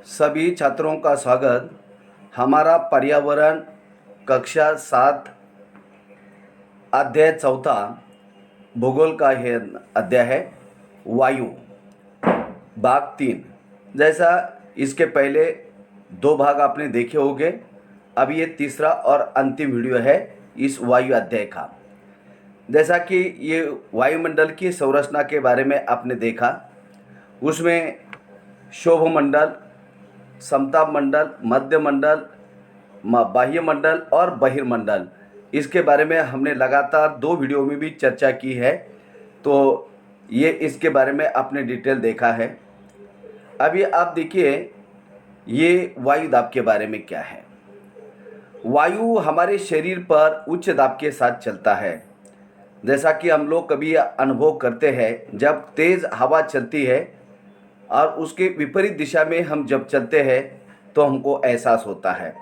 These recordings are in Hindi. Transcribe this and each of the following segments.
सभी छात्रों का स्वागत। हमारा पर्यावरण कक्षा 7 अध्याय 4 भूगोल का है अध्याय है वायु भाग 3। जैसा इसके पहले 2 भाग आपने देखे होंगे, अब ये तीसरा और अंतिम वीडियो है इस वायु अध्याय का। जैसा कि ये वायुमंडल की संरचना के बारे में आपने देखा, उसमें शोभ मंडल, समताप मंडल, मध्य मंडल, बाह्य मंडल और बहिर्मंडल, इसके बारे में हमने लगातार 2 वीडियो में भी चर्चा की है। तो ये इसके बारे में आपने डिटेल देखा है। अभी आप देखिए ये वायु दाब के बारे में क्या है। वायु हमारे शरीर पर उच्च दाब के साथ चलता है। जैसा कि हम लोग कभी अनुभव करते हैं, जब तेज़ हवा चलती है और उसके विपरीत दिशा में हम जब चलते हैं तो हमको एहसास होता है।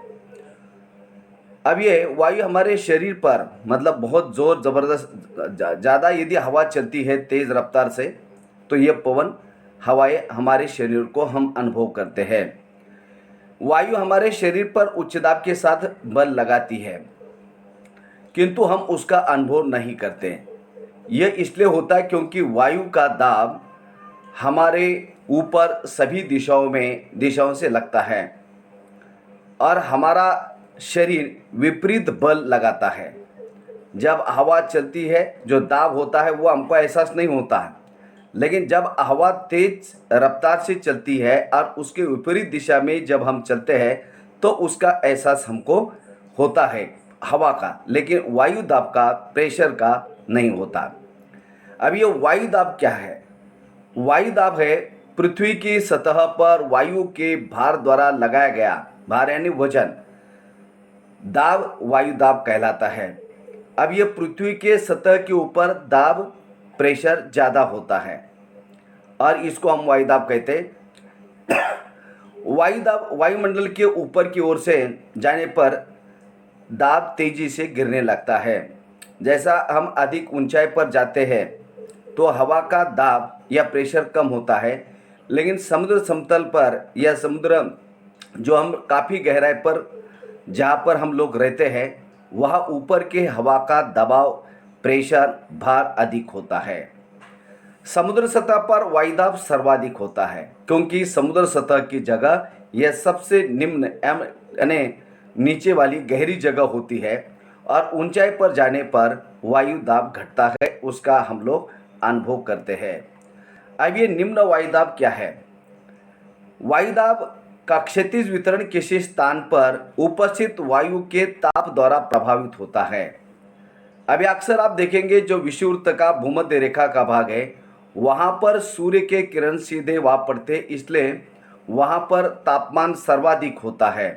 अब ये वायु हमारे शरीर पर मतलब बहुत ज़ोर ज़बरदस्त ज़्यादा यदि हवा चलती है तेज़ रफ्तार से, तो ये पवन हवाएं हमारे शरीर को हम अनुभव करते हैं। वायु हमारे शरीर पर उच्च दाब के साथ बल लगाती है, किंतु हम उसका अनुभव नहीं करते। यह इसलिए होता है क्योंकि वायु का दाब हमारे ऊपर सभी दिशाओं से लगता है और हमारा शरीर विपरीत बल लगाता है। जब हवा चलती है जो दाब होता है वो हमको एहसास नहीं होता है, लेकिन जब हवा तेज रफ्तार से चलती है और उसके विपरीत दिशा में जब हम चलते हैं तो उसका एहसास हमको होता है हवा का, लेकिन वायु दाब का, प्रेशर का नहीं होता। अब ये वायु दाब क्या है? वायु दाब है पृथ्वी की सतह पर वायु के भार द्वारा लगाया गया भार यानी वजन, दाब वायु दाब कहलाता है। अब ये पृथ्वी के सतह के ऊपर दाब प्रेशर ज़्यादा होता है और इसको हम वायु दाब कहते हैं। वायु दाब वायुमंडल के ऊपर की ओर से जाने पर दाब तेजी से गिरने लगता है। जैसा हम अधिक ऊंचाई पर जाते हैं तो हवा का दाब या प्रेशर कम होता है, लेकिन समुद्र समतल पर या समुद्र जो हम काफ़ी गहराई पर जहाँ पर हम लोग रहते हैं वहाँ ऊपर के हवा का दबाव, प्रेशर, भार अधिक होता है। समुद्र सतह पर वायुदाब सर्वाधिक होता है क्योंकि समुद्र सतह की जगह यह सबसे निम्न यानी नीचे वाली गहरी जगह होती है और ऊंचाई पर जाने पर वायु दाब घटता है, उसका हम लोग अनुभव करते हैं। अब ये निम्न वायुदाब क्या है? वायुदाब का क्षैतिज वितरण किसी स्थान पर उपस्थित वायु के ताप द्वारा प्रभावित होता है। अभी अक्सर आप देखेंगे जो विषुववृत्त का भूमध्य रेखा का भाग है वहाँ पर सूर्य के किरण सीधे वहाँ पड़ते, इसलिए वहाँ पर तापमान सर्वाधिक होता है।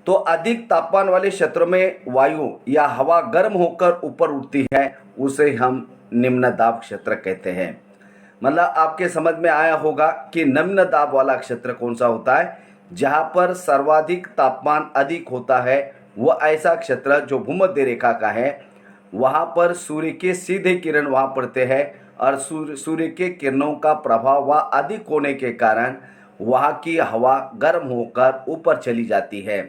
तो अधिक तापमान वाले क्षेत्रों में वायु या हवा गर्म होकर ऊपर उठती है, उसे हम निम्न दाब क्षेत्र कहते हैं। मतलब आपके समझ में आया होगा कि निम्न दाब वाला क्षेत्र कौन सा होता है? जहाँ पर सर्वाधिक तापमान अधिक होता है वह ऐसा क्षेत्र जो भूमध्य रेखा का है, वहाँ पर सूर्य के सीधे किरण वहाँ पड़ते हैं और सूर्य के किरणों का प्रभाव वहाँ अधिक होने के कारण वहाँ की हवा गर्म होकर ऊपर चली जाती है।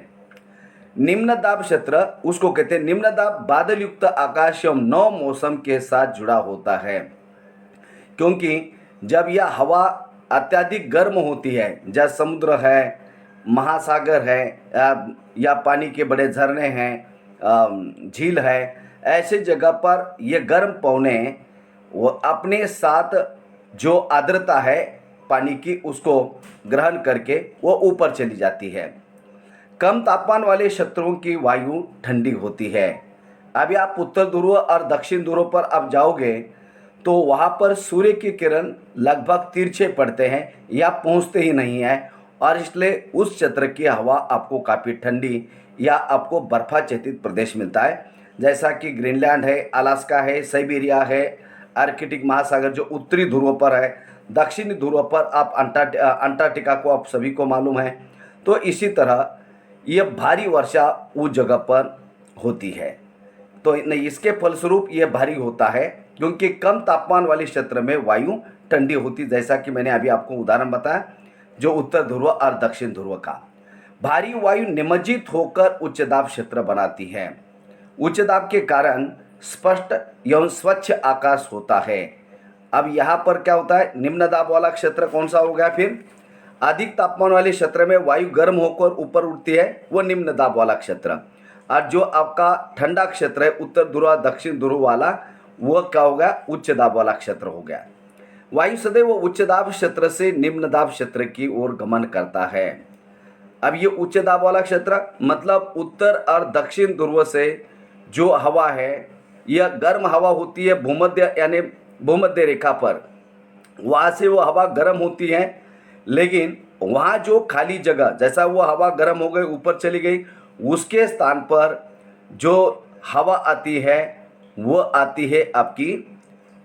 निम्न दाब क्षेत्र उसको कहते हैं। निम्न दाब बादल युक्त आकाश एवं नौ मौसम के साथ जुड़ा होता है, क्योंकि जब यह हवा अत्यधिक गर्म होती है, जहाँ समुद्र है, महासागर है या पानी के बड़े झरने हैं, झील है, ऐसे जगह पर यह गर्म पवने वो अपने साथ जो आर्द्रता है पानी की उसको ग्रहण करके वो ऊपर चली जाती है। कम तापमान वाले क्षेत्रों की वायु ठंडी होती है। अभी आप उत्तर ध्रुव और दक्षिण ध्रुव पर अब जाओगे तो वहाँ पर सूर्य की किरण लगभग तिरछे पड़ते हैं या पहुँचते ही नहीं है और इसलिए उस क्षेत्र की हवा आपको काफ़ी ठंडी या आपको बर्फाच्छादित प्रदेश मिलता है, जैसा कि ग्रीनलैंड है, अलास्का है, साइबेरिया है, आर्कटिक महासागर जो उत्तरी ध्रुव पर है, दक्षिणी ध्रुव पर आप अंटार्कटिका को आप सभी को मालूम है। तो इसी तरह यह भारी वर्षा उस जगह पर होती है। तो इसके फलस्वरूप यह भारी होता है क्योंकि कम तापमान वाले क्षेत्र में वायु ठंडी होती, जैसा कि मैंने अभी आपको उदाहरण बताया। जो उत्तर ध्रुव और दक्षिण ध्रुव का। भारी वायु निमज्जित होकर उच्च दाब क्षेत्र बनाती है। उच्च दाब के कारण स्पष्ट एवं स्वच्छ आकाश होता है। अब यहाँ पर क्या होता है, निम्न दाब वाला क्षेत्र कौन सा हो गया, फिर अधिक तापमान वाले क्षेत्र में वायु गर्म होकर ऊपर उठती है, वो निम्न दाब वाला क्षेत्र। और जो आपका ठंडा क्षेत्र है उत्तर ध्रुव दक्षिण ध्रुव वाला, वो क्या हो गया, उच्च दाब वाला क्षेत्र हो गया। वायु सदैव उच्च दाब क्षेत्र से निम्न दाब क्षेत्र की ओर गमन करता है। अब ये उच्च दाब वाला क्षेत्र मतलब उत्तर और दक्षिण ध्रुव से जो हवा है, यह गर्म हवा होती है भूमध्य यानी भूमध्य रेखा पर, वहाँ से वो हवा गर्म होती है। लेकिन वहाँ जो खाली जगह, जैसा वो हवा गर्म हो गई ऊपर चली गई, उसके स्थान पर जो हवा आती है वो आती है आपकी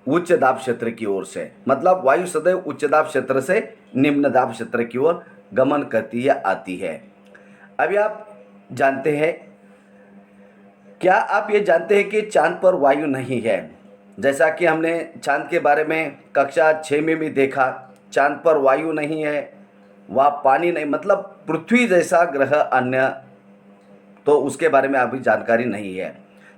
उच्च दाब क्षेत्र की ओर से। मतलब वायु सदैव उच्च दाब क्षेत्र से निम्न दाब क्षेत्र की ओर गमन करती है, आती है। अभी आप जानते हैं, क्या आप ये जानते हैं कि चांद पर वायु नहीं है? जैसा कि हमने चांद के बारे में कक्षा 6 में भी देखा, चांद पर वायु नहीं है, वह पानी नहीं, मतलब पृथ्वी जैसा ग्रह अन्य तो उसके बारे में अभी जानकारी नहीं है।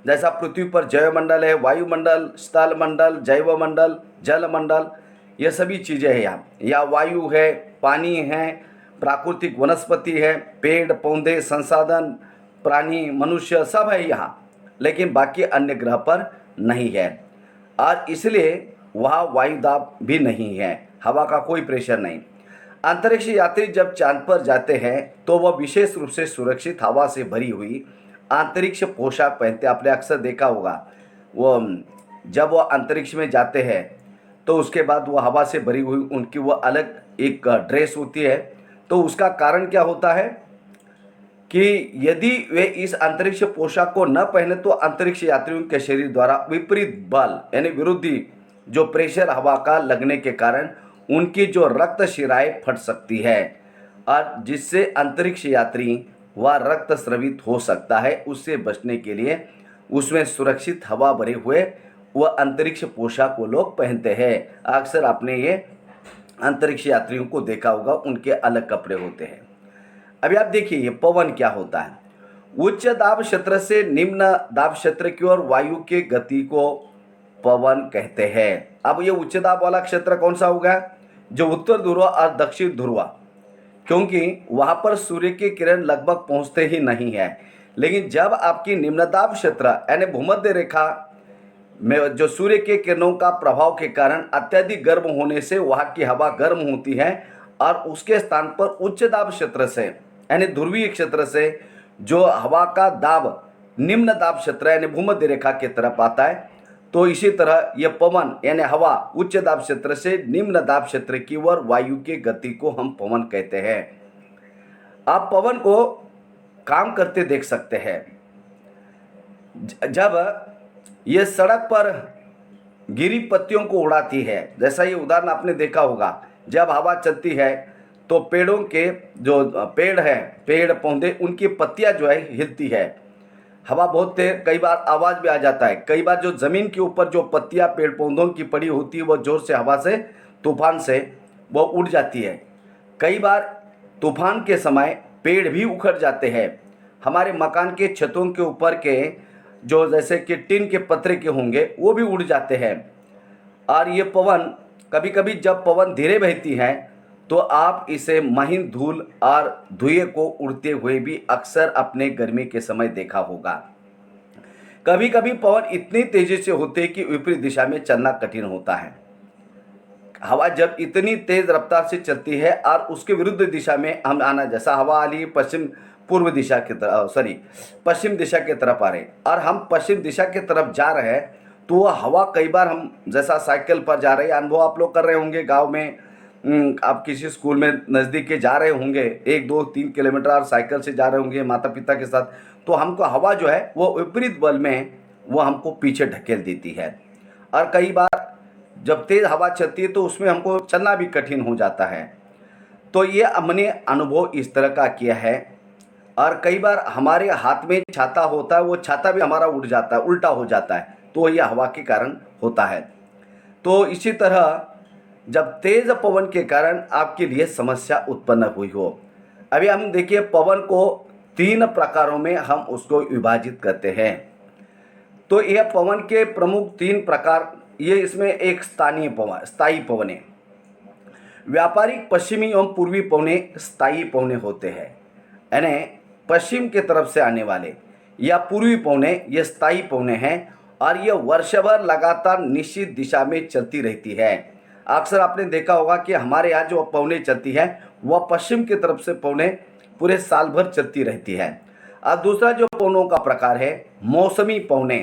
जैसा पृथ्वी पर जैवमंडल है, वायुमंडल, स्थल मंडल, जैवमंडल, जलमंडल, ये सभी चीज़ें हैं यहाँ। या वायु है, पानी है, प्राकृतिक वनस्पति है, पेड़ पौधे, संसाधन, प्राणी, मनुष्य सब है यहाँ, लेकिन बाकी अन्य ग्रह पर नहीं है। और इसलिए वहाँ वायु दाब भी नहीं है, हवा का कोई प्रेशर नहीं। अंतरिक्ष यात्री जब चांद पर जाते हैं तो वह विशेष रूप से सुरक्षित हवा से भरी हुई अंतरिक्ष पोशाक पहनते। आपने अक्सर देखा होगा, वो जब वह अंतरिक्ष में जाते हैं तो उसके बाद वो हवा से भरी हुई उनकी वो अलग एक ड्रेस होती है। तो उसका कारण क्या होता है कि यदि वे इस अंतरिक्ष पोशाक को न पहने तो अंतरिक्ष यात्रियों के शरीर द्वारा विपरीत बल यानी विरोधी जो प्रेशर हवा का लगने के कारण उनकी जो रक्त शिराएं फट सकती है, और जिससे अंतरिक्ष यात्री वह रक्त स्रावित हो सकता है। उससे बचने के लिए उसमें सुरक्षित हवा भरे हुए वह अंतरिक्ष पोशाक वो लोग पहनते हैं। अक्सर आपने ये अंतरिक्ष यात्रियों को देखा होगा, उनके अलग कपड़े होते हैं। अभी आप देखिए ये पवन क्या होता है। उच्च दाब क्षेत्र से निम्न दाब क्षेत्र की ओर वायु के गति को पवन कहते हैं। अब ये उच्च दाब वाला क्षेत्र कौन सा होगा, जो उत्तर ध्रुव और दक्षिण ध्रुव, क्योंकि वहां पर सूर्य की किरण लगभग पहुंचते ही नहीं है। लेकिन जब आपकी निम्न दाब क्षेत्र यानी भूमध्य रेखा में जो सूर्य के किरणों का प्रभाव के कारण अत्यधिक गर्म होने से वहां की हवा गर्म होती है, और उसके स्थान पर उच्च दाब क्षेत्र से यानी ध्रुवीय क्षेत्र से जो हवा का दाब निम्न दाब क्षेत्र यानी भूमध्य रेखा की तरफ आता है। तो इसी तरह यह पवन यानी हवा उच्च दाब क्षेत्र से निम्न दाब क्षेत्र की ओर वायु की गति को हम पवन कहते हैं। आप पवन को काम करते देख सकते हैं। जब ये सड़क पर गिरी पत्तियों को उड़ाती है, जैसा ये उदाहरण आपने देखा होगा, जब हवा चलती है तो पेड़ों के जो पेड़ हैं, पेड़ पौधे, उनकी पत्तियां जो है हिलती है। हवा बहुत तेज, कई बार आवाज़ भी आ जाता है। कई बार जो ज़मीन के ऊपर जो पत्तियां पेड़ पौधों की पड़ी होती है वो ज़ोर से हवा से, तूफान से वो उड़ जाती है। कई बार तूफान के समय पेड़ भी उखड़ जाते हैं। हमारे मकान के छतों के ऊपर के जो जैसे कि टिन के पतरे के होंगे वो भी उड़ जाते हैं। और ये पवन कभी कभी जब पवन धीरे बहती है तो आप इसे महीन धूल और धुएं को उड़ते हुए भी अक्सर अपने गर्मी के समय देखा होगा। कभी कभी पवन इतनी तेजी से होते हैं कि विपरीत दिशा में चलना कठिन होता है। हवा जब इतनी तेज रफ्तार से चलती है और उसके विरुद्ध दिशा में हम आना, जैसा हवा आ रही है पूर्व दिशा की तरफ, पश्चिम दिशा की तरफ आ रहे हैं और हम पश्चिम दिशा की तरफ जा रहे हैं, तो वह हवा कई बार हम जैसा साइकिल पर जा रहे हैं, अनुभव आप लोग कर रहे होंगे गांव में, आप किसी स्कूल में नज़दीक के जा रहे होंगे, 1 2 3 किलोमीटर और साइकिल से जा रहे होंगे माता पिता के साथ, तो हमको हवा जो है वो विपरीत बल में वो हमको पीछे ढकेल देती है। और कई बार जब तेज़ हवा चलती है तो उसमें हमको चलना भी कठिन हो जाता है। तो ये हमने अनुभव इस तरह का किया है। और कई बार हमारे हाथ में छाता होता है, वो छाता भी हमारा उड़ जाता है, उल्टा हो जाता है, तो ये हवा के कारण होता है। तो इसी तरह जब तेज पवन के कारण आपके लिए समस्या उत्पन्न हुई हो। अभी हम देखिए पवन को 3 प्रकारों में हम उसको विभाजित करते हैं। तो यह पवन के प्रमुख 3 प्रकार, ये इसमें एक स्थायी पवन है। व्यापारिक पश्चिमी एवं पूर्वी पवने स्थायी पवने होते हैं, यानी पश्चिम की तरफ से आने वाले या पूर्वी पवने ये स्थायी पवने हैं और ये वर्ष भर लगातार निश्चित दिशा में चलती रहती है। अक्सर आपने देखा होगा कि हमारे यहाँ जो पवने चलती है वह पश्चिम की तरफ से पवने पूरे साल भर चलती रहती है। अब दूसरा जो पवनों का प्रकार है मौसमी पवने।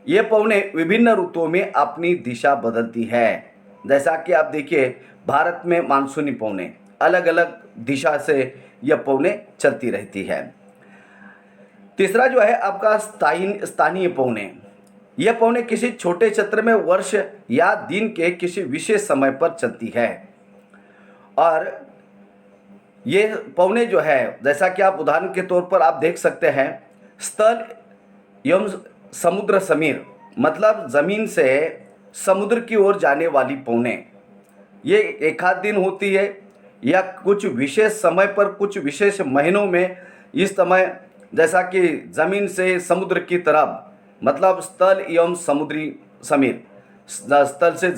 ये पवने विभिन्न ऋतुओं में अपनी दिशा बदलती है। जैसा कि आप देखिए भारत में मानसूनी पवने अलग अलग दिशा से यह पवने चलती रहती है। तीसरा जो है आपका स्थानीय पवने। यह पवने किसी छोटे क्षेत्र में वर्ष या दिन के किसी विशेष समय पर चलती है। और ये पवने जो है जैसा कि आप उदाहरण के तौर पर आप देख सकते हैं, स्थल एवं समुद्र समीर, मतलब जमीन से समुद्र की ओर जाने वाली पवने ये एक आध दिन होती है या कुछ विशेष समय पर कुछ विशेष महीनों में इस समय, जैसा कि जमीन से समुद्र की तरफ, मतलब स्थल एवं समुद्री समीर, स्थल से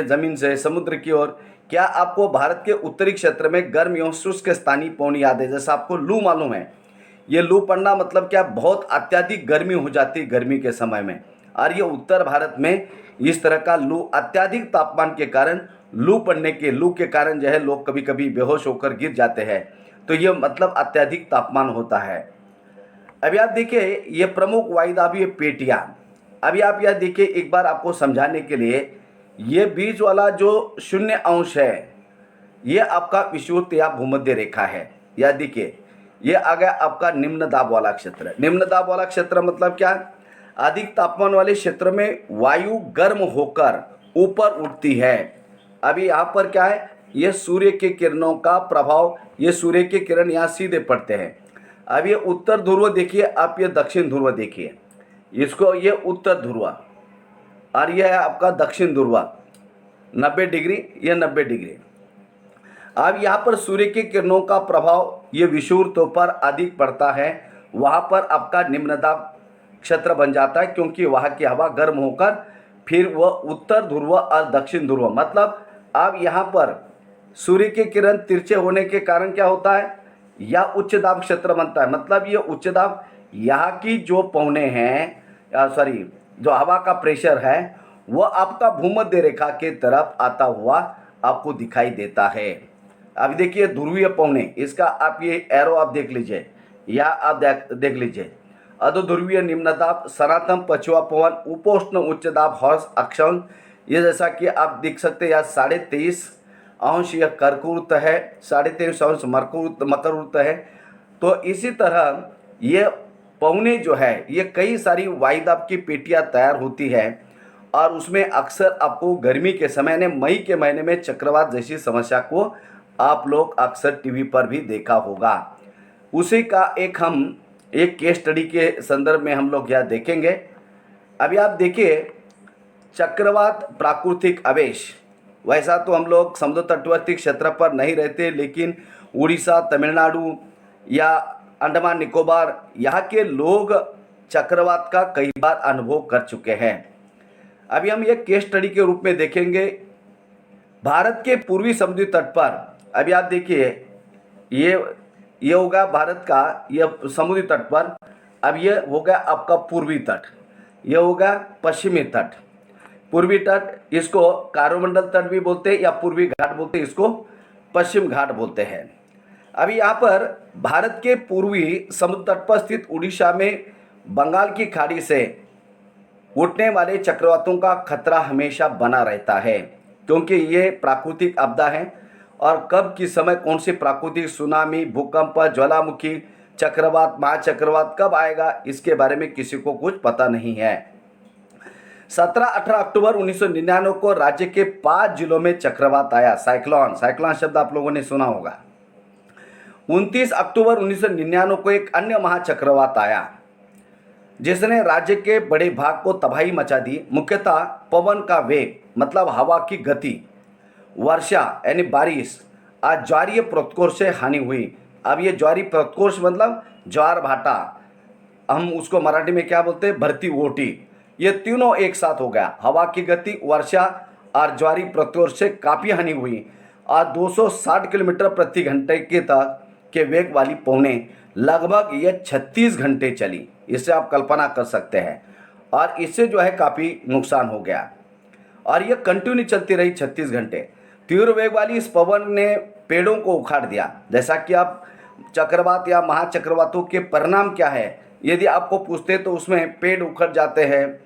जमीन से समुद्र की ओर। क्या आपको भारत के उत्तरी क्षेत्र में गर्म एवं शुष्क स्थानीय पवन याद है? जैसा आपको लू मालूम है, ये लू पड़ना मतलब क्या, बहुत अत्यधिक गर्मी हो जाती है गर्मी के समय में। और ये उत्तर भारत में इस तरह का लू, अत्यधिक तापमान के कारण लू के कारण जो है लोग कभी कभी बेहोश होकर गिर जाते हैं। तो ये मतलब अत्यधिक तापमान होता है। अभी आप देखिए ये प्रमुख वायुदाबीय पेटियाँ। अभी आप यह देखिए एक बार आपको समझाने के लिए, ये बीच वाला जो 0° है ये आपका विषुवत या भूमध्य रेखा है। यह देखिए ये आ गया आपका निम्न दाब वाला क्षेत्र। निम्न दाब वाला क्षेत्र मतलब क्या, अधिक तापमान वाले क्षेत्र में वायु गर्म होकर ऊपर उठती है। अभी यहाँ पर क्या है, ये सूर्य के किरणों का प्रभाव, ये सूर्य के किरण यहाँ सीधे पड़ते हैं। अब ये उत्तर ध्रुव देखिए, आप ये दक्षिण ध्रुव देखिए, इसको ये उत्तर ध्रुव और यह है आपका दक्षिण ध्रुव, 90 डिग्री, ये 90 डिग्री। अब यहाँ पर सूर्य के किरणों का प्रभाव ये विषुवृत्तों पर अधिक पड़ता है, वहाँ पर आपका निम्न दाब क्षेत्र बन जाता है, क्योंकि वहाँ की हवा गर्म होकर फिर वह उत्तर ध्रुव और दक्षिण ध्रुव, मतलब अब यहाँ पर सूर्य के किरण तिरछे होने के कारण क्या होता है, या उच्च दाब क्षेत्र बनता है। मतलब ये उच्च दाब, यहाँ की जो पवने हैं, जो हवा का प्रेशर है वह आपका भूमध्य रेखा के तरफ आता हुआ आपको दिखाई देता है। अब देखिए ध्रुवीय पवने, इसका आप ये एरो आप देख लीजिए, या आप देख लीजिए, अधो ध्रुवीय निम्न दाब, सनातन पछुआ पवन, उपोष्ण उच्च दाब, हर्ष अक्षांश, ये जैसा कि आप देख सकते हैं, या 23.5 यह कर्कवृत्त है, 23.5 मकरवृत्त है। तो इसी तरह ये पवने जो है ये कई सारी वायुदाब की पेटियां तैयार होती है और उसमें अक्सर आपको गर्मी के समय यानी मई के महीने में चक्रवात जैसी समस्या को आप लोग अक्सर टीवी पर भी देखा होगा। उसी का एक केस स्टडी के संदर्भ में हम लोग यह देखेंगे। अभी आप देखिए चक्रवात प्राकृतिक आवेश, वैसा तो हम लोग समुद्र तटवर्ती क्षेत्र पर नहीं रहते, लेकिन उड़ीसा, तमिलनाडु या अंडमान निकोबार यहाँ के लोग चक्रवात का कई बार अनुभव कर चुके हैं। अभी हम एक केस स्टडी के रूप में देखेंगे भारत के पूर्वी समुद्री तट पर। अभी आप देखिए ये होगा भारत का यह समुद्री तट पर। अब ये हो गया आपका पूर्वी तट, ये होगा पश्चिमी तट। पूर्वी तट इसको कारोमंडल तट भी बोलते हैं या पूर्वी घाट बोलते हैं, इसको पश्चिम घाट बोलते हैं। अभी यहाँ पर भारत के पूर्वी समुद्र तट पर स्थित उड़ीसा में बंगाल की खाड़ी से उठने वाले चक्रवातों का खतरा हमेशा बना रहता है, क्योंकि ये प्राकृतिक आपदा है और कब किस समय कौन सी प्राकृतिक सुनामी, भूकंप, ज्वालामुखी, चक्रवात, महाचक्रवात कब आएगा इसके बारे में किसी को कुछ पता नहीं है। 17-18 अक्टूबर 1999 को राज्य के 5 जिलों में चक्रवात आया, साइक्लोन शब्द आप लोगों ने सुना होगा। 29 अक्टूबर 1999 को एक अन्य महाचक्रवात आया जिसने राज्य के बड़े भाग को तबाही मचा दी, मुख्यतः पवन का वेग, मतलब हवा की गति। वर्षा यानी बारिश आज ज्वारीय प्रकोष्ठ से हानि हुई। अब ये ज्वारी प्रकोष्ठ मतलब ज्वार भाटा, हम उसको मराठी में क्या बोलते हैं, भरती ओटी, ये तीनों एक साथ हो गया। हवा की गति, वर्षा और ज्वारी प्रकोष्ठ से काफ़ी हानि हुई और 260 किलोमीटर प्रति घंटे के तक के वेग वाली पौने लगभग ये 36 घंटे चली। इससे आप कल्पना कर सकते हैं और इससे जो है काफ़ी नुकसान हो गया और ये कंटिन्यू चलती रही 36 घंटे। तीव्र वेग वाली इस पवन ने पेड़ों को उखाड़ दिया। जैसा कि आप चक्रवात या महाचक्रवातों के परिणाम क्या है यदि आपको पूछते तो उसमें पेड़ उखड़ जाते हैं,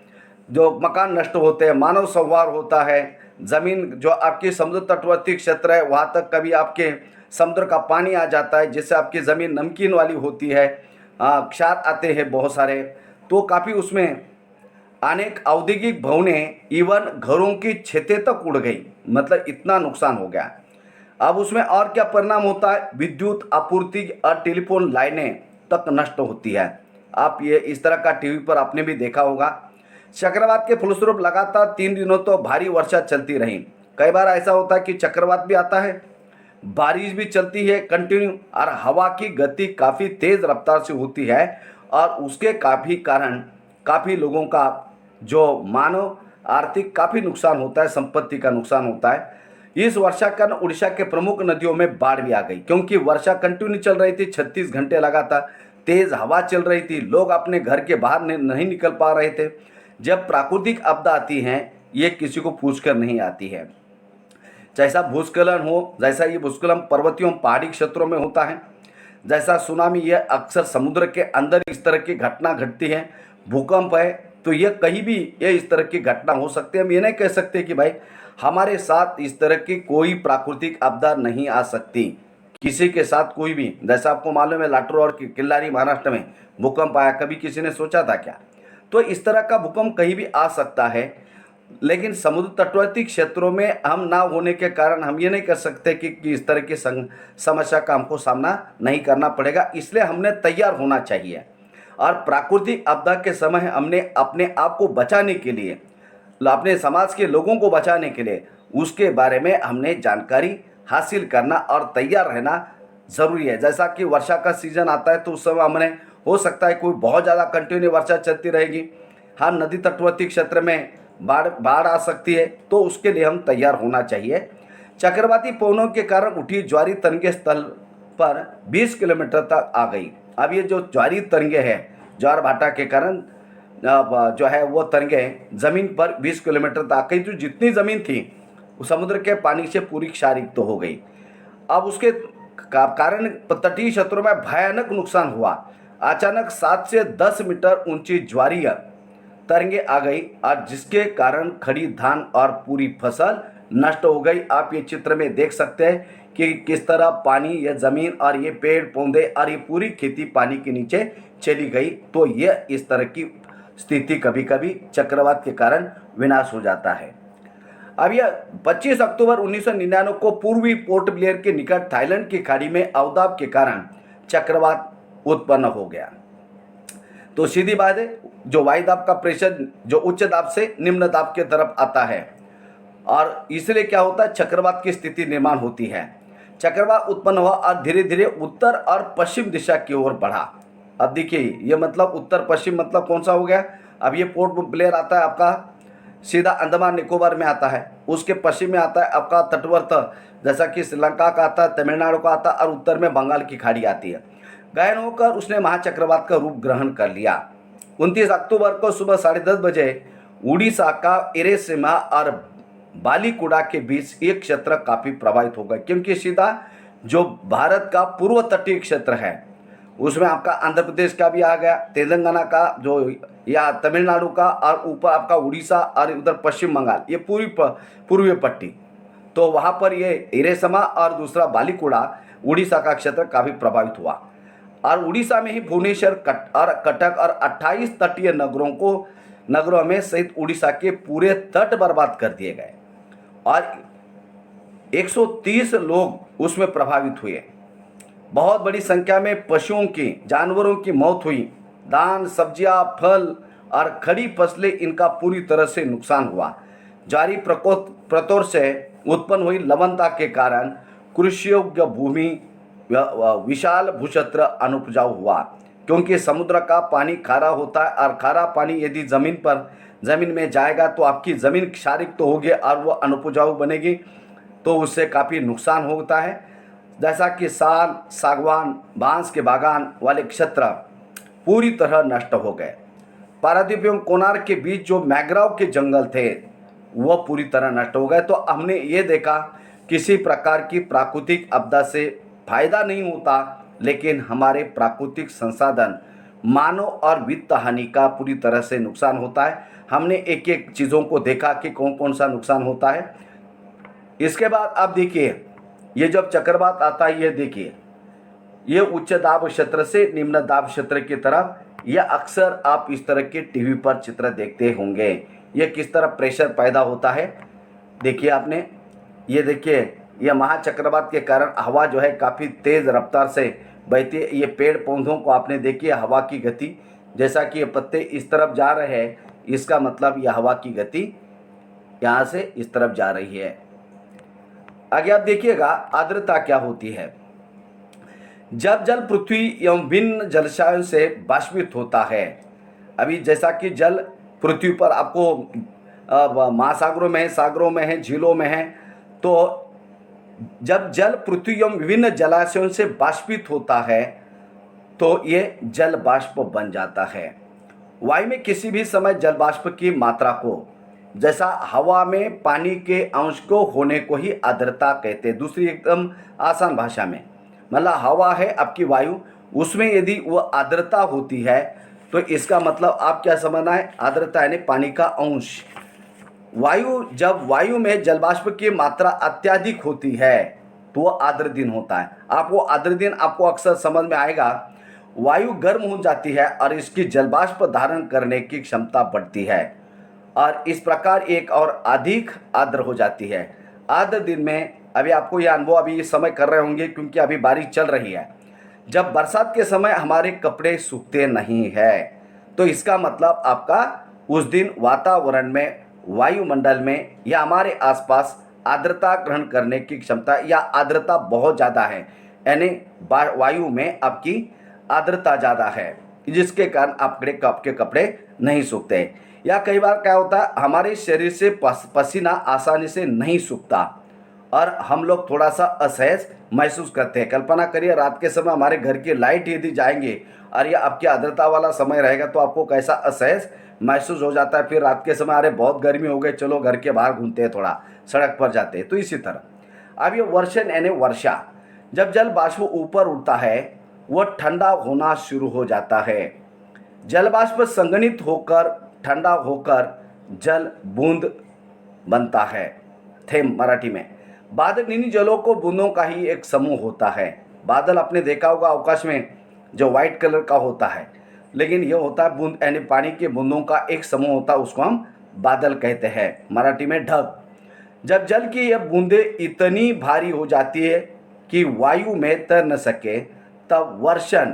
जो मकान नष्ट होते हैं, मानव संहार होता है, ज़मीन जो आपकी समुद्र तटवर्ती क्षेत्र है वहाँ तक कभी आपके समुद्र का पानी आ जाता है जिससे आपकी ज़मीन नमकीन वाली होती है, क्षार आते हैं बहुत सारे, तो काफ़ी उसमें अनेक औद्योगिक भवनें इवन घरों की छतें तक उड़ गई, मतलब इतना नुकसान हो गया। अब उसमें और क्या परिणाम होता है, विद्युत आपूर्ति और टेलीफोन लाइनें तक नष्ट होती है। आप ये इस तरह का टीवी पर आपने भी देखा होगा। चक्रवात के फलस्वरूप लगातार 3 दिनों तो भारी वर्षा चलती रही। कई बार ऐसा होता है कि चक्रवात भी आता है, बारिश भी चलती है कंटिन्यू और हवा की गति काफ़ी तेज़ रफ्तार से होती है और उसके काफ़ी कारण काफ़ी लोगों का जो मानव आर्थिक काफ़ी नुकसान होता है, संपत्ति का नुकसान होता है। इस वर्षा के कारण उड़ीसा के प्रमुख नदियों में बाढ़ भी आ गई क्योंकि वर्षा कंटिन्यू चल रही थी, 36 घंटे लगातार तेज़ हवा चल रही थी, लोग अपने घर के बाहर नहीं निकल पा रहे थे। जब प्राकृतिक आपदा आती हैं ये किसी को पूछकर नहीं आती है। जैसा भूस्खलन हो, जैसा ये भूस्खलन पर्वतीय पहाड़ी क्षेत्रों में होता है, जैसा सुनामी, यह अक्सर समुद्र के अंदर इस तरह की घटना घटती है। भूकंप है तो यह कहीं भी ये इस तरह की घटना हो सकती है। हम ये नहीं कह सकते कि भाई हमारे साथ इस तरह की कोई प्राकृतिक आपदा नहीं आ सकती, किसी के साथ कोई भी। जैसा आपको मालूम है लाटूर और किल्लारी महाराष्ट्र में भूकंप आया, कभी किसी ने सोचा था क्या? तो इस तरह का भूकंप कहीं भी आ सकता है, लेकिन समुद्र तटवर्ती क्षेत्रों में हम ना होने के कारण हम ये नहीं कर सकते कि इस तरह की समस्या का हमको सामना नहीं करना पड़ेगा। इसलिए हमने तैयार होना चाहिए और प्राकृतिक आपदा के समय हमने अपने आप को बचाने के लिए, अपने समाज के लोगों को बचाने के लिए उसके बारे में हमने जानकारी हासिल करना और तैयार रहना ज़रूरी है। जैसा कि वर्षा का सीज़न आता है तो उस समय हमने हो सकता है कोई बहुत ज़्यादा कंटिन्यू वर्षा चलती रहेगी, हाँ नदी तटवर्ती क्षेत्र में बाढ़ आ सकती है, तो उसके लिए हम तैयार होना चाहिए। चक्रवाती पवनों के कारण उठी ज्वारी तरंगे स्थल पर 20 किलोमीटर तक आ गई। अब ये जो ज्वारी तरंगे हैं, ज्वार भाटा के कारण जो है वो तरंगे ज़मीन पर 20 किलोमीटर तक आ गई, जो जितनी ज़मीन थी वो समुद्र के पानी से पूरी क्षारित तो हो गई। अब उसके कारण तटीय क्षेत्रों में भयानक नुकसान हुआ। अचानक 7 से 10 मीटर ऊंची ज्वारीय तरंगे आ गई और जिसके कारण खड़ी धान और पूरी फसल नष्ट हो गई। आप ये चित्र में देख सकते हैं कि किस तरह पानी, ये ज़मीन और ये पेड़ पौधे और ये पूरी खेती पानी के नीचे चली गई। तो ये इस तरह की स्थिति कभी कभी चक्रवात के कारण विनाश हो जाता है। अब यह 25 अक्टूबर 1999 को पूर्वी पोर्ट ब्लेयर के निकट थाईलैंड की खाड़ी में अवदाब के कारण चक्रवात उत्पन्न हो गया। तो सीधी बात है, जो वायुदाब का प्रेशर जो उच्च दाब से निम्न दाब के तरफ आता है और इसलिए क्या होता है, चक्रवात की स्थिति निर्माण होती है। चक्रवात उत्पन्न हुआ और धीरे धीरे उत्तर और पश्चिम दिशा की ओर बढ़ा। अब देखिए ये मतलब उत्तर पश्चिम मतलब कौन सा हो गया, अब ये पोर्ट ब्लेयर आता है आपका सीधा अंडमान निकोबार में आता है, उसके पश्चिम में आता है आपका तटवर्त, जैसा कि श्रीलंका का आता है, तमिलनाडु का आता है और उत्तर में बंगाल की खाड़ी आती है। गहन होकर उसने महाचक्रवात का रूप ग्रहण कर लिया। 29 अक्टूबर को सुबह 10:30 बजे उड़ीसा का एरेसीमा और बालीकुडा के बीच एक क्षेत्र काफ़ी प्रभावित हो गया, क्योंकि सीधा जो भारत का पूर्व तटीय क्षेत्र है उसमें आपका आंध्र प्रदेश का भी आ गया, तेलंगाना का जो या तमिलनाडु का और ऊपर आपका उड़ीसा और उधर पश्चिम बंगाल, ये पूरी पूर्वी पट्टी, तो वहाँ पर ये एरेसमा और दूसरा बालीकुडा उड़ीसा का क्षेत्र काफ़ी प्रभावित हुआ। और उड़ीसा में ही भुवनेश्वर और कटक और 28 तटीय नगरों में सहित उड़ीसा के पूरे तट बर्बाद कर दिए गए और 130 लोग उसमें प्रभावित हुए। बहुत बड़ी संख्या में पशुओं की, जानवरों की मौत हुई। धान, सब्जियां, फल और खड़ी फसलें, इनका पूरी तरह से नुकसान हुआ। जारी प्रतोर से उत्पन्न हुई लवणता के कारण कृषि योग्य भूमि विशाल भूक्षेत्र अनुपजाऊ हुआ, क्योंकि समुद्र का पानी खारा होता है और खारा पानी यदि ज़मीन में जाएगा तो आपकी ज़मीन क्षारित तो होगी और वो अनुपजाऊ बनेगी, तो उससे काफ़ी नुकसान होता है। जैसा कि साल, सागवान, बांस के बागान वाले क्षेत्र पूरी तरह नष्ट हो गए। पारादीप एवं कोणार्क के बीच जो मैंग्रोव के जंगल थे वह पूरी तरह नष्ट हो गए। तो हमने ये देखा किसी प्रकार की प्राकृतिक आपदा से फायदा नहीं होता, लेकिन हमारे प्राकृतिक संसाधन मानव और वित्त हानि का पूरी तरह से नुकसान होता है। हमने एक एक चीज़ों को देखा कि कौन कौन सा नुकसान होता है। इसके बाद आप देखिए, ये जब चक्रवात आता है, ये देखिए, ये उच्च दाब क्षेत्र से निम्न दाब क्षेत्र की तरफ, यह अक्सर आप इस तरह के टीवी पर चित्र देखते होंगे। ये किस तरह प्रेशर पैदा होता है, देखिए आपने, ये देखिए, यह महाचक्रवात के कारण हवा जो है काफ़ी तेज़ रफ्तार से बहती है। ये पेड़ पौधों को आपने देखिए हवा की गति, जैसा कि ये पत्ते इस तरफ जा रहे हैं, इसका मतलब यह हवा की गति यहाँ से इस तरफ जा रही है। आगे आप देखिएगा आर्द्रता क्या होती है। जब जल पृथ्वी एवं भिन्न जलाशयों से बाष्पित होता है, अभी जैसा कि जल पृथ्वी पर आपको महासागरों में है, सागरों में है, झीलों में है, तो जब जल पृथ्वी एवं विभिन्न जलाशयों से बाष्पित होता है तो ये जल बाष्प बन जाता है। वायु में किसी भी समय जल बाष्प की मात्रा को, जैसा हवा में पानी के अंश को होने को ही आर्द्रता कहते हैं। दूसरी एकदम आसान भाषा में, मतलब हवा है आपकी वायु, उसमें यदि वो आर्द्रता होती है तो इसका मतलब आप क्या समझना है, आर्द्रता यानी पानी का अंश। जब वायु में जलवाष्प की मात्रा अत्यधिक होती है तो वह आर्द्र दिन होता है। आपको आर्द्र दिन आपको अक्सर समझ में आएगा, वायु गर्म हो जाती है और इसकी जलवाष्प धारण करने की क्षमता बढ़ती है और इस प्रकार एक और अधिक आर्द्र हो जाती है। आर्द्र दिन में अभी आपको यह अनुभव अभी इस समय कर रहे होंगे, क्योंकि अभी बारिश चल रही है। जब बरसात के समय हमारे कपड़े सूखते नहीं है तो इसका मतलब आपका उस दिन वातावरण में, वायुमंडल में या हमारे आसपास आर्द्रता ग्रहण करने की क्षमता या आर्द्रता बहुत ज़्यादा है, यानी वायु में आपकी आर्द्रता ज़्यादा है, जिसके कारण आपके कपड़े नहीं सूखते। या कई बार क्या होता है, हमारे शरीर से पसीना आसानी से नहीं सूखता और हम लोग थोड़ा सा असहज महसूस करते हैं। कल्पना करिए रात के समय हमारे घर की लाइट यदि जाएंगे और यह आपकी आर्द्रता वाला समय रहेगा तो आपको कैसा असहज महसूस हो जाता है। फिर रात के समय अरे बहुत गर्मी हो गई, चलो घर के बाहर घूमते हैं, थोड़ा सड़क पर जाते हैं। तो इसी तरह अब ये वर्षण यानी वर्षा, जब जल बाष्प ऊपर उठता है वह ठंडा होना शुरू हो जाता है। जल बाष्प संघनित होकर ठंडा होकर जल बूंद बनता है, थे मराठी में। बादल इन्हीं जलों को बूंदों का ही एक समूह होता है। बादल आपने देखा होगा आकाश में जो व्हाइट कलर का होता है, लेकिन यह होता है बूंद यानी पानी के बूंदों का एक समूह होता है, उसको हम बादल कहते हैं, मराठी में ढग। जब जल की यह बूंदें इतनी भारी हो जाती है कि वायु में तर न सके, तब वर्षण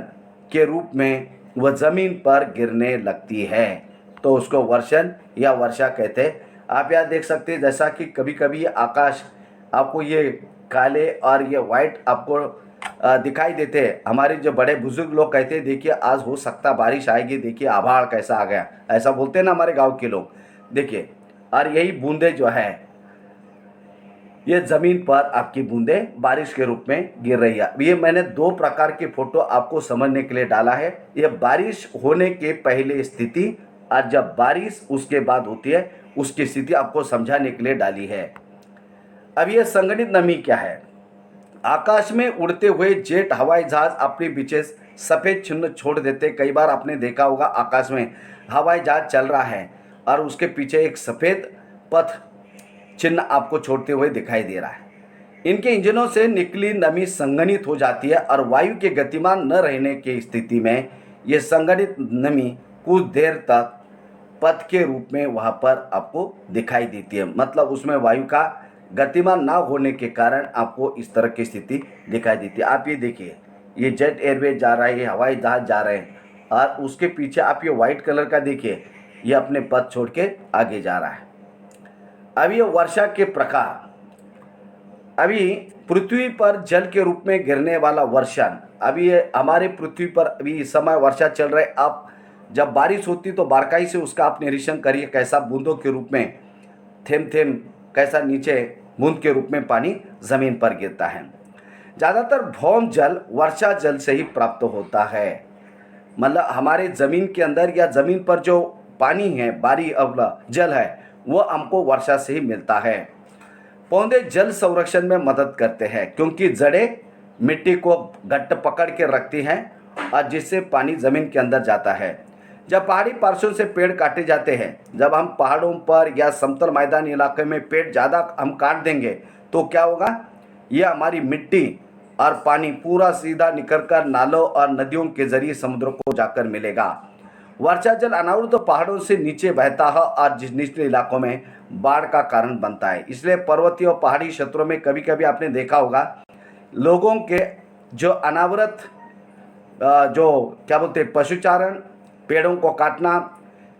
के रूप में वह जमीन पर गिरने लगती है, तो उसको वर्षण या वर्षा कहते हैं। आप यहाँ देख सकते हैं जैसा कि कभी कभी आकाश आपको ये काले और ये वाइट आपको दिखाई देते हैं। हमारे जो बड़े बुजुर्ग लोग कहते हैं देखिए आज हो सकता बारिश आएगी, देखिए आभाड़ कैसा आ गया, ऐसा बोलते हैं ना हमारे गांव के लोग। देखिए, और यही बूंदे जो है ये ज़मीन पर आपकी बूंदें बारिश के रूप में गिर रही है। ये मैंने दो प्रकार की फ़ोटो आपको समझने के लिए डाला है। ये बारिश होने के पहले स्थिति और जब बारिश उसके बाद होती है उसकी स्थिति आपको समझाने के लिए डाली है। अब ये संगठित नमी क्या है? आकाश में उड़ते हुए जेट हवाई जहाज अपने पीछे सफ़ेद चिन्ह छोड़ देते। कई बार आपने देखा होगा आकाश में हवाई जहाज चल रहा है और उसके पीछे एक सफ़ेद पथ चिन्ह आपको छोड़ते हुए दिखाई दे रहा है। इनके इंजनों से निकली नमी संघनित हो जाती है और वायु के गतिमान न रहने की स्थिति में ये संघनित नमी कुछ देर तक पथ के रूप में वहाँ पर आपको दिखाई देती है। मतलब उसमें वायु का गतिमान ना होने के कारण आपको इस तरह की स्थिति दिखाई देती है। आप ये देखिए, ये जेट एयरवेज जा रहा है, ये हवाई जहाज जा रहे हैं और उसके पीछे आप ये वाइट कलर का देखिए, ये अपने पथ छोड़ के आगे जा रहा है। अब ये वर्षा के प्रकार, अभी पृथ्वी पर जल के रूप में गिरने वाला वर्षा, अभी ये हमारे पृथ्वी पर अभी इस समय वर्षा चल रहा है। आप जब बारिश होती तो बारकाई से उसका आप निरीक्षण करिए, कैसा बूंदों के रूप में थेम थेम कैसा नीचे बूंद के रूप में पानी ज़मीन पर गिरता है। ज़्यादातर भौम जल वर्षा जल से ही प्राप्त होता है। मतलब हमारे ज़मीन के अंदर या ज़मीन पर जो पानी है, बारी अवला जल है, वो हमको वर्षा से ही मिलता है। पौधे जल संरक्षण में मदद करते हैं क्योंकि जड़ें मिट्टी को घट्ट पकड़ के रखती हैं और जिससे पानी ज़मीन के अंदर जाता है। जब पहाड़ी पार्श्वों से पेड़ काटे जाते हैं, जब हम पहाड़ों पर या समतल मैदान इलाके में पेड़ ज़्यादा हम काट देंगे तो क्या होगा, ये हमारी मिट्टी और पानी पूरा सीधा निकलकर नालों और नदियों के जरिए समुद्र को जाकर मिलेगा। वर्षा जल अनावृत पहाड़ों से नीचे बहता है और जिस निचले इलाकों में बाढ़ का कारण बनता है। इसलिए पर्वतीय और पहाड़ी क्षेत्रों में कभी कभी आपने देखा होगा लोगों के जो अनावृत जो क्या बोलते हैं पशुचारण, पेड़ों को काटना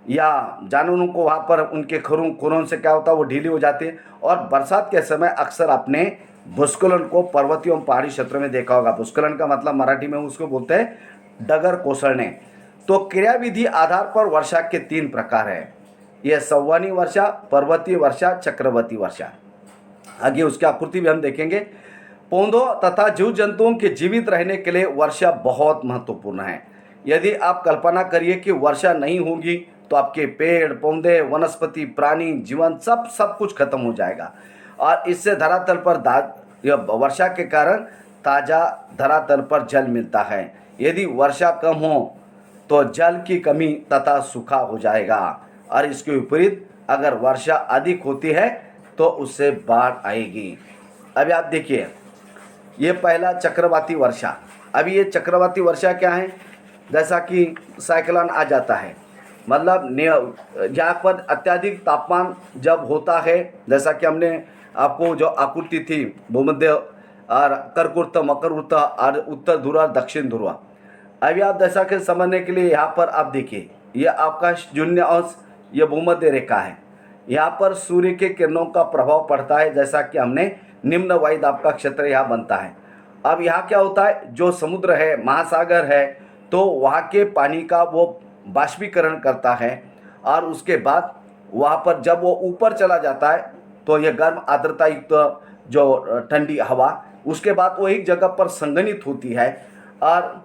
या जानवरों को वहाँ पर उनके खुरों से क्या होता है वो ढीली हो जाती है। और बरसात के समय अक्सर आपने भूस्खलन को पर्वतीय और पहाड़ी क्षेत्रों में देखा होगा। भूस्खलन का मतलब मराठी में उसको बोलते हैं डगर कोसळणे। तो क्रियाविधि आधार पर वर्षा के 3 प्रकार है, यह संवहनी वर्षा, पर्वतीय वर्षा, चक्रवाती वर्षा। आगे उसकी आकृति भी हम देखेंगे। पौधों तथा जीव जंतुओं के जीवित रहने के लिए वर्षा बहुत महत्वपूर्ण है। यदि आप कल्पना करिए कि वर्षा नहीं होगी तो आपके पेड़ पौधे, वनस्पति, प्राणी, जीवन सब कुछ खत्म हो जाएगा। और इससे धरातल पर वर्षा के कारण ताज़ा धरातल पर जल मिलता है। यदि वर्षा कम हो तो जल की कमी तथा सूखा हो जाएगा, और इसके विपरीत अगर वर्षा अधिक होती है तो उससे बाढ़ आएगी। अभी आप देखिए, ये पहला चक्रवाती वर्षा। अभी ये चक्रवाती वर्षा क्या है, जैसा कि साइक्लोन आ जाता है, मतलब यहाँ पर अत्यधिक तापमान जब होता है, जैसा कि हमने आपको जो आकृति थी भूमध्य और कर्कवृत्त, मकरवृत्त और उत्तर ध्रुव और दक्षिण ध्रुव। अभी आप जैसा कि समझने के लिए यहाँ पर आप देखिए, ये आपका 0 अंश ये भूमध्य रेखा है। यहाँ पर सूर्य के किरणों का प्रभाव पड़ता है, जैसा कि हमने निम्न वायुदाब का क्षेत्र यहाँ बनता है। अब यहाँ क्या होता है, जो समुद्र है, महासागर है, तो वहाँ के पानी का वो बाष्पीकरण करता है और उसके बाद वहाँ पर जब वो ऊपर चला जाता है तो ये गर्म आर्द्रता युक्त जो ठंडी हवा उसके बाद वो एक जगह पर संघनित होती है। और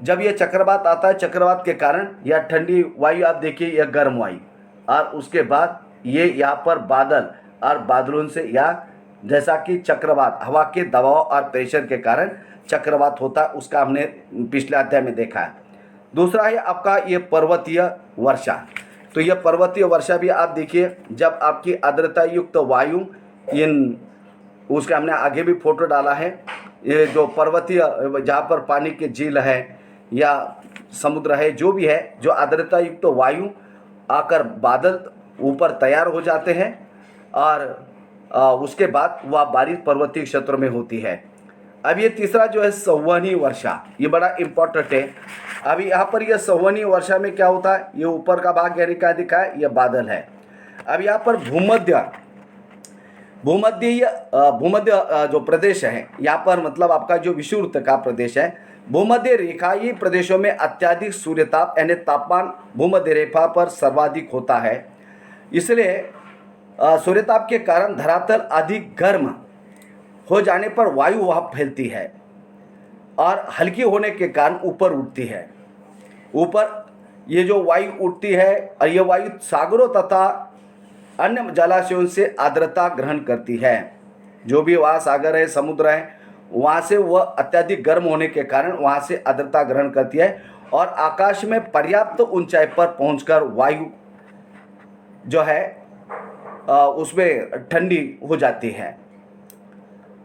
जब ये चक्रवात आता है, चक्रवात के कारण यह ठंडी वायु आप देखिए, यह गर्म वायु, और उसके बाद ये यहाँ पर बादल, और बादलों से या जैसा कि चक्रवात हवा के दबाव और प्रेशर के कारण चक्रवात होता है, उसका हमने पिछले अध्याय में देखा है। दूसरा है आपका ये पर्वतीय वर्षा। तो यह पर्वतीय वर्षा भी आप देखिए, जब आपकी आर्द्रता युक्त वायु इन उसका हमने आगे भी फोटो डाला है, ये जो पर्वतीय जहाँ पर पानी के झील है या समुद्र है, जो भी है, जो आर्द्रता युक्त वायु आकर बादल ऊपर तैयार हो जाते हैं और उसके बाद वह बारिश पर्वतीय क्षेत्रों में होती है। अब ये तीसरा जो है संवहनी वर्षा, ये बड़ा इम्पोर्टेंट है। अभी यहाँ पर यह संवहनी वर्षा में क्या होता है, ये ऊपर का भाग यानी क्या दिखा है, ये बादल है। अब यहाँ पर भूमध्य जो प्रदेश है, यहाँ पर मतलब आपका जो विषुववृत्त का प्रदेश है, भूमध्य रेखाई प्रदेशों में अत्यधिक सूर्यताप यानी तापमान भूमध्य रेखा पर सर्वाधिक होता है। इसलिए सूर्यताप के कारण धरातल अधिक गर्म हो जाने पर वायु वहाँ फैलती है और हल्की होने के कारण ऊपर उठती है। ऊपर ये जो वायु उठती है और ये वायु सागरों तथा अन्य जलाशयों से आर्द्रता ग्रहण करती है। जो भी वहाँ सागर है, समुद्र है, वहाँ से वह अत्यधिक गर्म होने के कारण वहाँ से आर्द्रता ग्रहण करती है और आकाश में पर्याप्त ऊंचाई पर पहुंचकर वायु जो है उसमें ठंडी हो जाती है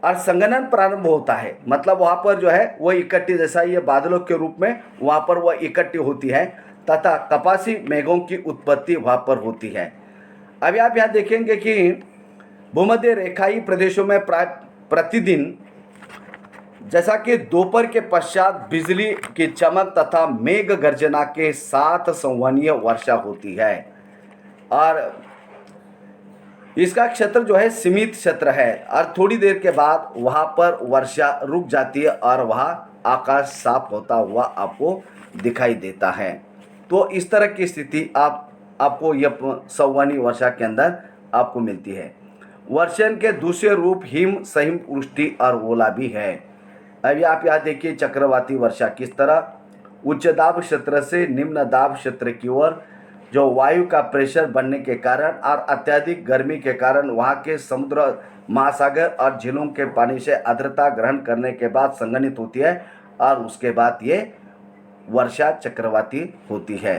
और संघनन प्रारंभ होता है। मतलब वहाँ पर जो है वह इकट्ठी, जैसा ये बादलों के रूप में वहाँ पर वह इकट्ठी होती है तथा कपासी मेघों की उत्पत्ति वहाँ पर होती है। अभी आप यहाँ देखेंगे कि भूमध्य रेखाई प्रदेशों में प्राय प्रतिदिन जैसा कि दोपहर के पश्चात बिजली की चमक तथा मेघ गर्जना के साथ संवहनीय वर्षा होती है। और इसका क्षेत्र जो है सीमित क्षेत्र है और थोड़ी देर के बाद वहाँ पर वर्षा रुक जाती है और वहाँ आकाश साफ होता हुआ आपको दिखाई देता है। तो इस तरह की स्थिति आपको यह संवहनी वर्षा के अंदर आपको मिलती है। वर्षण के दूसरे रूप हिम सहिम वृष्टि और ओला भी है। अभी आप यहाँ देखिए चक्रवाती वर्षा किस तरह उच्च दाब क्षेत्र से निम्न दाब क्षेत्र की ओर जो वायु का प्रेशर बढ़ने के कारण और अत्यधिक गर्मी के कारण वहाँ के समुद्र महासागर और झीलों के पानी से आर्द्रता ग्रहण करने के बाद संघनित होती है और उसके बाद ये वर्षा चक्रवाती होती है।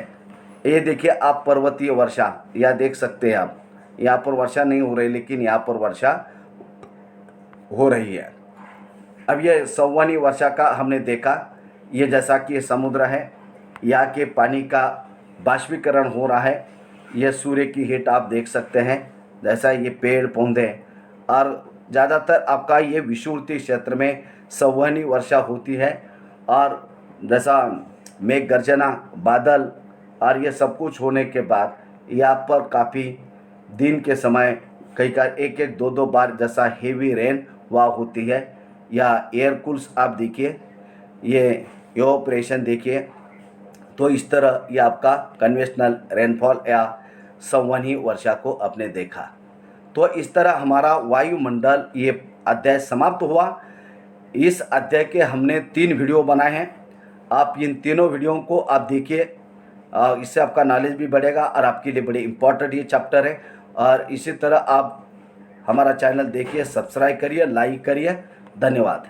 ये देखिए आप पर्वतीय वर्षा यह देख सकते हैं आप, यहाँ पर वर्षा नहीं हो रही लेकिन यहाँ पर वर्षा हो रही है। अब ये संवहनी वर्षा का हमने देखा, ये जैसा कि ये समुद्र है, यहाँ के पानी का बाष्पीकरण हो रहा है, यह सूर्य की हीट आप देख सकते हैं, जैसा ये पेड़ पौधे और ज़्यादातर आपका ये विषुवतीय क्षेत्र में संवहनी वर्षा होती है। और जैसा मेघ गर्जना बादल और ये सब कुछ होने के बाद यहाँ पर काफ़ी दिन के समय कई का एक एक दो बार जैसा हेवी रेन वहाँ होती है। या एयर कूल्स आप देखिए, ये ऑपरेशन देखिए, तो इस तरह ये आपका कन्वेंशनल रेनफॉल या संवहनी वर्षा को आपने देखा। तो इस तरह हमारा वायुमंडल ये अध्याय समाप्त हुआ। इस अध्याय के हमने 3 वीडियो बनाए हैं, आप इन तीनों वीडियो को आप देखिए, इससे आपका नॉलेज भी बढ़ेगा और आपके लिए बड़े इम्पोर्टेंट ये चैप्टर है। और इसी तरह आप हमारा चैनल देखिए, सब्सक्राइब करिए, लाइक करिए। धन्यवाद।